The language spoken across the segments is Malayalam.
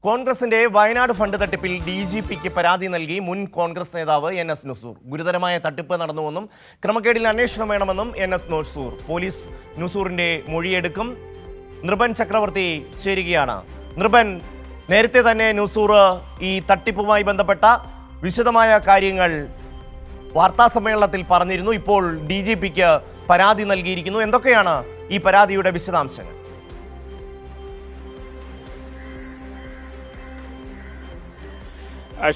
കോൺഗ്രസിന്റെ വയനാട് ഫണ്ട് തട്ടിപ്പിൽ DGPക്ക് പരാതി നൽകി മുൻ കോൺഗ്രസ് നേതാവ് NS നുസൂർ. ഗുരുതരമായ തട്ടിപ്പ് നടന്നുവെന്നും ക്രമക്കേടിൽ അന്വേഷണം വേണമെന്നും NS നുസൂർ. പോലീസ് നുസൂറിന്റെ മൊഴിയെടുക്കും. നൃപൻ ചക്രവർത്തി ചേരുകയാണ്. നൃപൻ, നേരത്തെ തന്നെ നുസൂർ ഈ തട്ടിപ്പുമായി ബന്ധപ്പെട്ട വിശദമായ കാര്യങ്ങൾ വാർത്താസമ്മേളനത്തിൽ പറഞ്ഞിരുന്നു. ഇപ്പോൾ DGPക്ക് പരാതി നൽകിയിരിക്കുന്നു. എന്തൊക്കെയാണ് ഈ പരാതിയുടെ വിശദാംശങ്ങൾ?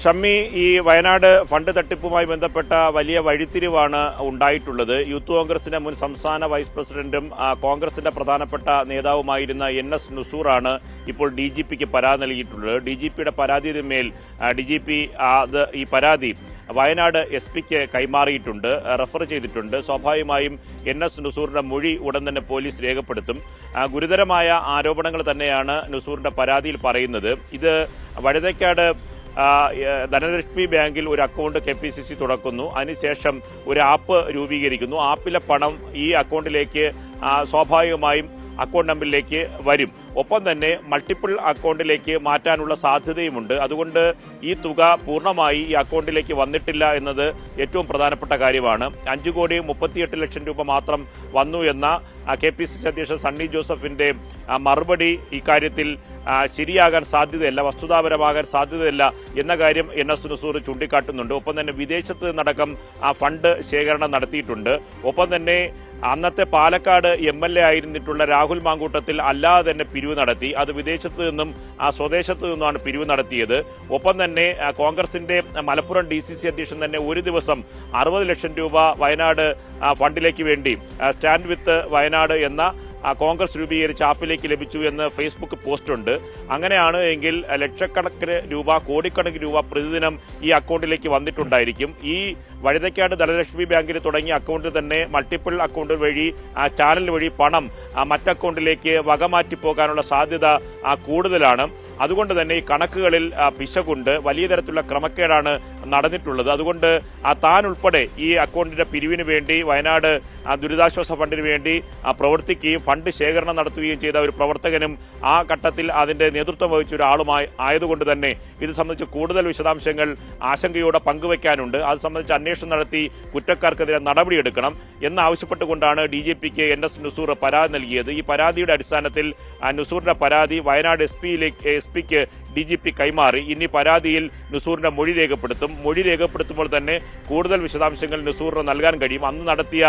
ഷമ്മി, ഈ വയനാട് ഫണ്ട് തട്ടിപ്പുമായി ബന്ധപ്പെട്ട വലിയ വഴിത്തിരിവാണ് ഉണ്ടായിട്ടുള്ളത്. യൂത്ത് കോൺഗ്രസിന്റെ മുൻ സംസ്ഥാന വൈസ് പ്രസിഡന്റും കോൺഗ്രസിന്റെ പ്രധാനപ്പെട്ട നേതാവുമായിരുന്ന NS നുസൂറാണ് ഇപ്പോൾ DGPക്ക് പരാതി നൽകിയിട്ടുള്ളത്. DGPയുടെ പരാതിയുടെ മേൽ DGP ഈ പരാതി വയനാട് SP-ക്ക് കൈമാറിയിട്ടുണ്ട്, റെഫർ ചെയ്തിട്ടുണ്ട്. സ്വാഭാവികമായും NS നുസൂറിന്റെ മൊഴി ഉടൻ തന്നെ പോലീസ് രേഖപ്പെടുത്തും. ഗുരുതരമായ ആരോപണങ്ങൾ തന്നെയാണ് നുസൂറിന്റെ പരാതിയിൽ പറയുന്നത്. ഇത് വഴുതയ്ക്കാട് ധനലക്ഷ്മി ബാങ്കിൽ ഒരു അക്കൗണ്ട് KPCC തുറക്കുന്നു. അതിനുശേഷം ഒരു ആപ്പ് രൂപീകരിക്കുന്നു. ആപ്പിലെ പണം ഈ അക്കൗണ്ടിലേക്ക് സ്വാഭാവികമായും അക്കൗണ്ട് നമ്പറിലേക്ക് വരും. ഒപ്പം തന്നെ മൾട്ടിപ്പിൾ അക്കൗണ്ടിലേക്ക് മാറ്റാനുള്ള സാധ്യതയുമുണ്ട്. അതുകൊണ്ട് ഈ തുക പൂർണ്ണമായി ഈ അക്കൗണ്ടിലേക്ക് വന്നിട്ടില്ല എന്നത് ഏറ്റവും പ്രധാനപ്പെട്ട കാര്യമാണ്. 5,38,00,000 രൂപ മാത്രം വന്നു എന്ന KPCC അധ്യക്ഷൻ സണ്ണി ജോസഫിന്റെ മറുപടി ഇക്കാര്യത്തിൽ ശരിയാകാൻ സാധ്യതയല്ല, വസ്തുതാപരമാകാൻ സാധ്യതയല്ല എന്ന കാര്യം NS നുസൂർ ചൂണ്ടിക്കാട്ടുന്നുണ്ട്. ഒപ്പം തന്നെ വിദേശത്ത് നിന്നടക്കം ഫണ്ട് ശേഖരണം നടത്തിയിട്ടുണ്ട്. ഒപ്പം തന്നെ അന്നത്തെ പാലക്കാട് MLA ആയിരുന്നിട്ടുള്ള രാഹുൽ മാങ്കൂട്ടത്തിൽ അല്ലാതെ തന്നെ പിരിവ് നടത്തി. അത് വിദേശത്ത് നിന്നും സ്വദേശത്ത് നിന്നുമാണ് പിരിവ് നടത്തിയത്. ഒപ്പം തന്നെ കോൺഗ്രസിന്റെ മലപ്പുറം DCC അധ്യക്ഷൻ തന്നെ ഒരു ദിവസം 60 ലക്ഷം രൂപ വയനാട് ഫണ്ടിലേക്ക് വേണ്ടി സ്റ്റാൻഡ് വിത്ത് വയനാട് എന്ന കോൺഗ്രസ് രൂപീകരിച്ച ആപ്പിലേക്ക് ലഭിച്ചു എന്ന് ഫേസ്ബുക്ക് പോസ്റ്റ് ഉണ്ട്. അങ്ങനെയാണ് എങ്കിൽ ലക്ഷക്കണക്കിന് രൂപ, കോടിക്കണക്കിന് രൂപ പ്രതിദിനം ഈ അക്കൗണ്ടിലേക്ക് വന്നിട്ടുണ്ടായിരിക്കും. ഈ വഴുതയ്ക്കാട് ധനലക്ഷ്മി ബാങ്കിൽ തുടങ്ങിയ അക്കൗണ്ടിൽ തന്നെ മൾട്ടിപ്പിൾ അക്കൗണ്ട് വഴി ചാനൽ വഴി പണം മറ്റക്കൗണ്ടിലേക്ക് വകമാറ്റി പോകാനുള്ള സാധ്യത കൂടുതലാണ്. അതുകൊണ്ട് തന്നെ ഈ കണക്കുകളിൽ പിശകുണ്ട്, വലിയ തരത്തിലുള്ള ക്രമക്കേടാണ് നടന്നിട്ടുള്ളത്. അതുകൊണ്ട് താൻ ഉൾപ്പെടെ ഈ അക്കൗണ്ടിന്റെ പിരിവിന് വേണ്ടി വയനാട് ദുരിതാശ്വാസ ഫണ്ടിന് വേണ്ടി പ്രവർത്തിക്കുകയും ഫണ്ട് ശേഖരണം നടത്തുകയും ചെയ്ത ഒരു പ്രവർത്തകനും ആ ഘട്ടത്തിൽ അതിന്റെ നേതൃത്വം വഹിച്ച ഒരാളുമായി ആയതുകൊണ്ട് തന്നെ ഇത് സംബന്ധിച്ച് കൂടുതൽ വിശദാംശങ്ങൾ ആശങ്കയോടെ പങ്കുവയ്ക്കാനുണ്ട്. അത് സംബന്ധിച്ച് അന്വേഷണം നടത്തി കുറ്റക്കാർക്കെതിരെ നടപടിയെടുക്കണം എന്നാവശ്യപ്പെട്ടുകൊണ്ടാണ് DGPക്ക് NS നുസൂർ പരാതി നൽകിയത്. ഈ പരാതിയുടെ അടിസ്ഥാനത്തിൽ നുസൂറിന്റെ പരാതി വയനാട് SP-ക്ക് DGP കൈമാറി. ഇനി പരാതിയിൽ നുസൂറിന്റെ മൊഴി രേഖപ്പെടുത്തും. മൊഴി രേഖപ്പെടുത്തുമ്പോൾ തന്നെ കൂടുതൽ വിശദാംശങ്ങൾ നുസൂറിന് നൽകാൻ കഴിയും. അന്ന് നടത്തിയ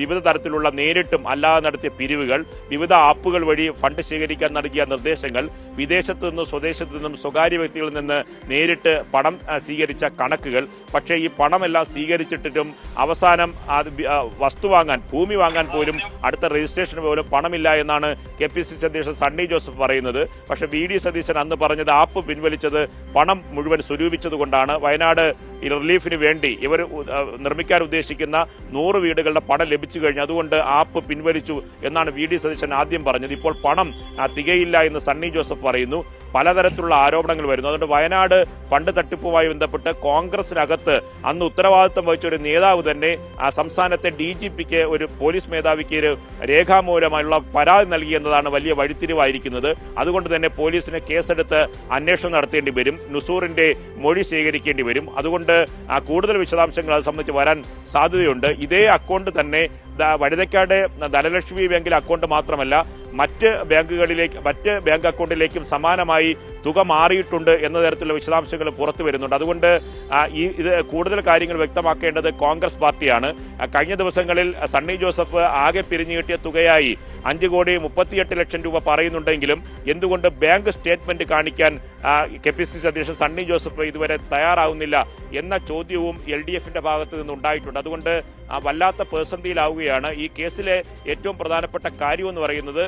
വിവിധ തരത്തിലുള്ള നേരിട്ടും അല്ലാതെ നടത്തിയ പിരിവുകൾ, വിവിധ ആപ്പുകൾ വഴി ഫണ്ട് ശേഖരിക്കാൻ നൽകിയ നിർദ്ദേശങ്ങൾ, വിദേശത്തു നിന്നും സ്വദേശത്തു നിന്നും സ്വകാര്യ വ്യക്തികളിൽ നിന്ന് നേരിട്ട് പണം സ്വീകരിച്ച കണക്കുകൾ. പക്ഷേ ഈ പണമെല്ലാം സ്വീകരിച്ചിട്ടും അവസാനം വസ്തു വാങ്ങാൻ, ഭൂമി വാങ്ങാൻ പോലും, അടുത്ത രജിസ്ട്രേഷന് പോലും പണമില്ല എന്നാണ് KPCC അധ്യക്ഷൻ സണ്ണി ജോസഫ് പറയുന്നത്. പക്ഷേ VD സതീശൻ അന്ന് പറഞ്ഞത് ആപ്പ് പിൻവലിച്ചത് പണം മുഴുവൻ സ്വരൂപിച്ചതുകൊണ്ടാണ്. വയനാട് റിലീഫിന് വേണ്ടി ഇവർ നിർമ്മിക്കാൻ ഉദ്ദേശിക്കുന്ന 100 വീടുകളുടെ പണം ലഭിച്ചു കഴിഞ്ഞു, അതുകൊണ്ട് ആപ്പ് പിൻവലിച്ചു എന്നാണ് VD സതീശൻ ആദ്യം പറഞ്ഞത്. ഇപ്പോൾ പണം തികയില്ല എന്ന് സണ്ണി ജോസഫ് പറയുന്നു. പലതരത്തിലുള്ള ആരോപണങ്ങൾ വരുന്നു. അതുകൊണ്ട് വയനാട് ഫണ്ട് തട്ടിപ്പുമായി ബന്ധപ്പെട്ട് കോൺഗ്രസിനകത്ത് അന്ന് ഉത്തരവാദിത്വം വഹിച്ച ഒരു നേതാവ് തന്നെ സംസ്ഥാനത്തെ DGPക്ക്, ഒരു പോലീസ് മേധാവിക്ക് രേഖാമൂലമായുള്ള പരാതി നൽകി എന്നതാണ് വലിയ വഴിത്തിരിവായിരിക്കുന്നത്. അതുകൊണ്ട് തന്നെ പോലീസിന് കേസെടുത്ത് അന്വേഷണം നടത്തേണ്ടി വരും, നുസൂറിന്റെ മൊഴി ശേഖരിക്കേണ്ടി വരും. അതുകൊണ്ട് കൂടുതൽ വിശദാംശങ്ങൾ അത് സംബന്ധിച്ച് വരാൻ സാധ്യതയുണ്ട്. ഇതേ അക്കൗണ്ട് തന്നെ വഴുതയ്ക്കാട് ധനലക്ഷ്മി ബാങ്കിലെ അക്കൗണ്ട് മാത്രമല്ല മറ്റ് ബാങ്ക് അക്കൗണ്ടിലേക്കും സമാനമായി തുക മാറിയിട്ടുണ്ട് എന്ന തരത്തിലുള്ള വിശദാംശങ്ങൾ പുറത്തു വരുന്നുണ്ട്. അതുകൊണ്ട് ഇത് കൂടുതൽ കാര്യങ്ങൾ വ്യക്തമാക്കേണ്ടത് കോൺഗ്രസ് പാർട്ടിയാണ്. കഴിഞ്ഞ ദിവസങ്ങളിൽ സണ്ണി ജോസഫ് ആകെ പിരിഞ്ഞു കിട്ടിയ തുകയായി 5,38,00,000 രൂപ പറയുന്നുണ്ടെങ്കിലും എന്തുകൊണ്ട് ബാങ്ക് സ്റ്റേറ്റ്മെന്റ് കാണിക്കാൻ KPCC അധ്യക്ഷൻ സണ്ണി ജോസഫ് ഇതുവരെ തയ്യാറാവുന്നില്ല എന്ന ചോദ്യവും LDFന്റെ ഭാഗത്ത് നിന്നുണ്ടായിട്ടുണ്ട്. അതുകൊണ്ട് വല്ലാത്ത പ്രതിസന്ധിയിലാവുകയാണ്. ഈ കേസിലെ ഏറ്റവും പ്രധാനപ്പെട്ട കാര്യമെന്ന് പറയുന്നത്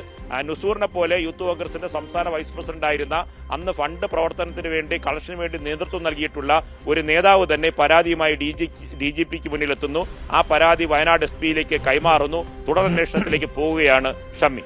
നുസൂറിനെ പോലെ യൂത്ത് കോൺഗ്രസിന്റെ സംസ്ഥാന വൈസ് പ്രസിഡന്റ് ആയിരുന്ന, അന്ന് ഫണ്ട് പ്രവർത്തനത്തിന് വേണ്ടി, കളക്ഷന് വേണ്ടി നേതൃത്വം നൽകിയിട്ടുള്ള ഒരു നേതാവ് തന്നെ പരാതിയുമായി DGPക്ക് മുന്നിലെത്തുന്നു. ആ പരാതി വയനാട് SP-യിലേക്ക് കൈമാറുന്നു. തുടരന്വേഷണത്തിലേക്ക് പോവുകയാണ് ഷമ്മി.